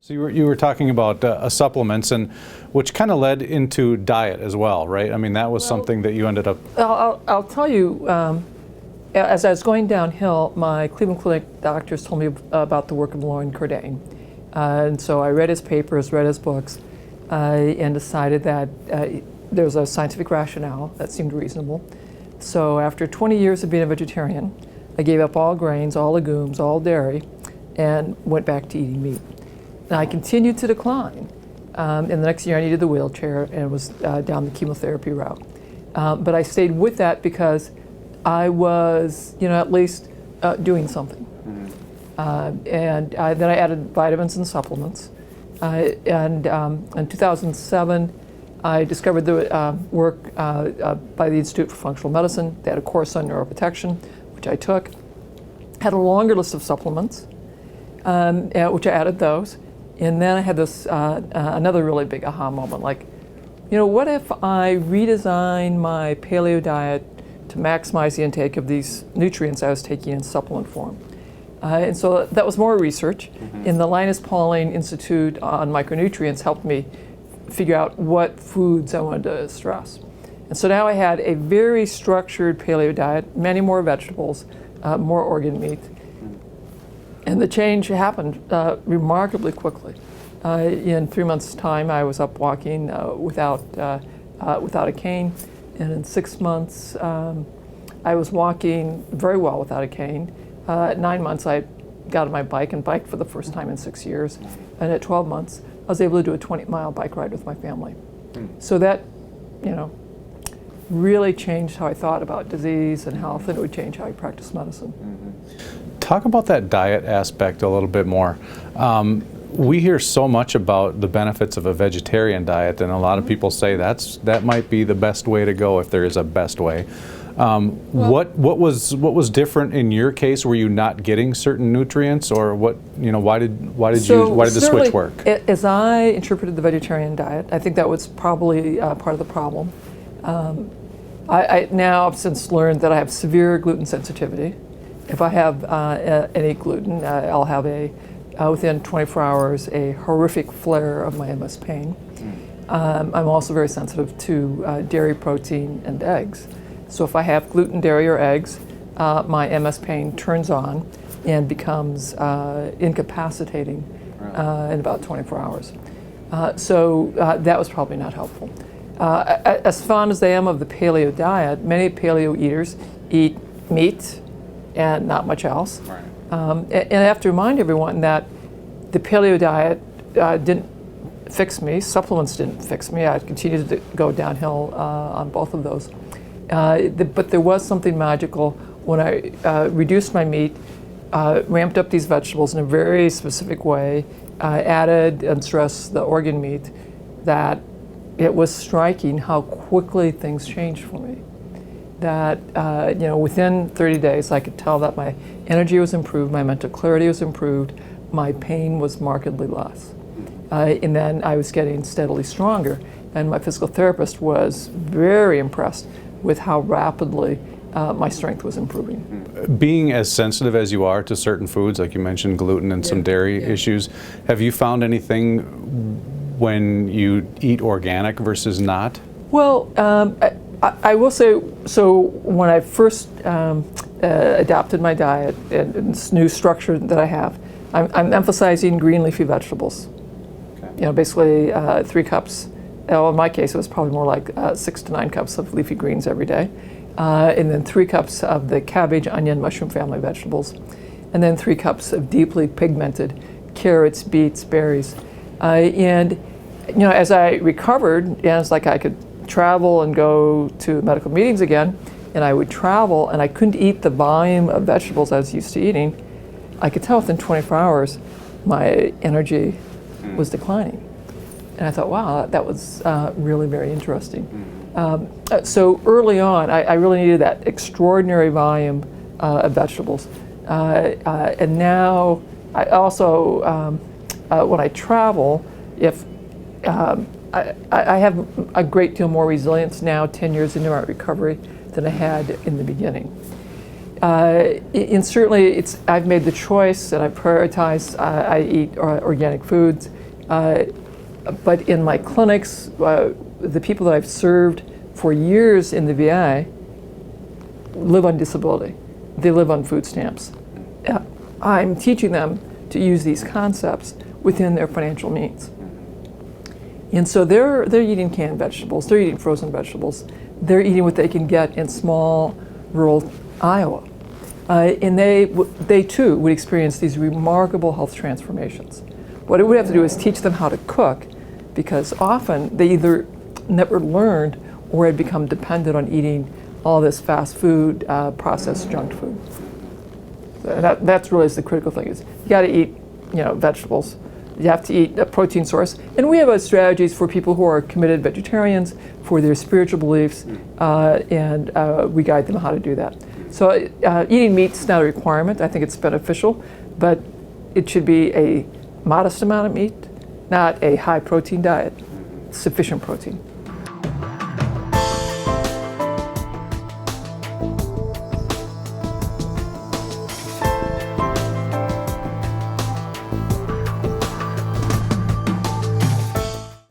So you were talking about supplements, and which kind of led into diet as well, right? I mean, that was something that you ended up. I'll tell you, as I was going downhill, my Cleveland Clinic doctors told me about the work of Lauren Cordain. And so I read his papers, read his books, and decided that there was a scientific rationale that seemed reasonable. So after 20 years of being a vegetarian, I gave up all grains, all legumes, all dairy, and went back to eating meat. And I continued to decline. And the next year I needed the wheelchair and was down the chemotherapy route. But I stayed with that because I was, at least doing something. And then I added vitamins and supplements. And in 2007, I discovered the work by the Institute for Functional Medicine. They had a course on neuroprotection, which I took. Had a longer list of supplements, which I added those. And then I had this another really big aha moment, like, what if I redesign my paleo diet to maximize the intake of these nutrients I was taking in supplement form? And so that was more research. And the Linus Pauling Institute on Micronutrients helped me figure out what foods I wanted to stress. And so now I had a very structured paleo diet, many more vegetables, more organ meat. And the change happened remarkably quickly. In 3 months' time, I was up walking without a cane. And in 6 months, I was walking very well without a cane. At 9 months, I got on my bike and biked for the first time in 6 years. And at 12 months, I was able to do a 20-mile bike ride with my family. So that, really changed how I thought about disease and health, and it would change how I practice medicine. Talk about that diet aspect a little bit more. We hear so much about the benefits of a vegetarian diet, and a lot of people say that might be the best way to go if there is a best way. What was different in your case? Were you not getting certain nutrients, or what? Why did the switch work? As I interpreted the vegetarian diet, I think that was probably part of the problem. I now have since learned that I have severe gluten sensitivity. If I have any gluten, I'll have within 24 hours a horrific flare of my MS pain. I'm also very sensitive to dairy protein and eggs. So if I have gluten, dairy, or eggs, my MS pain turns on and becomes incapacitating in about 24 hours. So that was probably not helpful. As fond as I am of the paleo diet, many paleo eaters eat meat and not much else. Right. And I have to remind everyone that the paleo diet didn't fix me. Supplements didn't fix me. I continued to go downhill on both of those. But there was something magical when I reduced my meat, ramped up these vegetables in a very specific way, added and stressed the organ meat, that it was striking how quickly things changed for me. That within 30 days I could tell that my energy was improved, my mental clarity was improved, my pain was markedly less. And then I was getting steadily stronger. And my physical therapist was very impressed with how rapidly my strength was improving. Being as sensitive as you are to certain foods, like you mentioned gluten and some dairy issues, have you found anything when you eat organic versus not? Well, I will say, so when I first adopted my diet and this new structure that I have, I'm emphasizing green leafy vegetables. Okay. Basically 3 cups. Well, in my case, it was probably more like 6 to 9 cups of leafy greens every day. And then 3 cups of the cabbage, onion, mushroom family vegetables. And then 3 cups of deeply pigmented carrots, beets, berries. And as I recovered, it's like I could travel and go to medical meetings again, and I would travel and I couldn't eat the volume of vegetables I was used to eating. I could tell within 24 hours my energy was declining. And I thought, wow, that was really very interesting. So early on, I really needed that extraordinary volume of vegetables. And now, I also, when I travel, I have a great deal more resilience now, 10 years into my recovery, than I had in the beginning. And certainly, I've made the choice and I prioritize. I eat organic foods, but in my clinics, the people that I've served for years in the VA live on disability. They live on food stamps. I'm teaching them to use these concepts within their financial means. And so they're eating canned vegetables, they're eating frozen vegetables, they're eating what they can get in small rural Iowa. And they too would experience these remarkable health transformations. What I would have to do is teach them how to cook, because often they either never learned or had become dependent on eating all this fast food, processed junk food. So that's really the critical thing, is you got to eat, vegetables. You have to eat a protein source. And we have strategies for people who are committed vegetarians, for their spiritual beliefs, and we guide them how to do that. So eating meat's not a requirement. I think it's beneficial, but it should be a modest amount of meat, not a high protein diet, sufficient protein.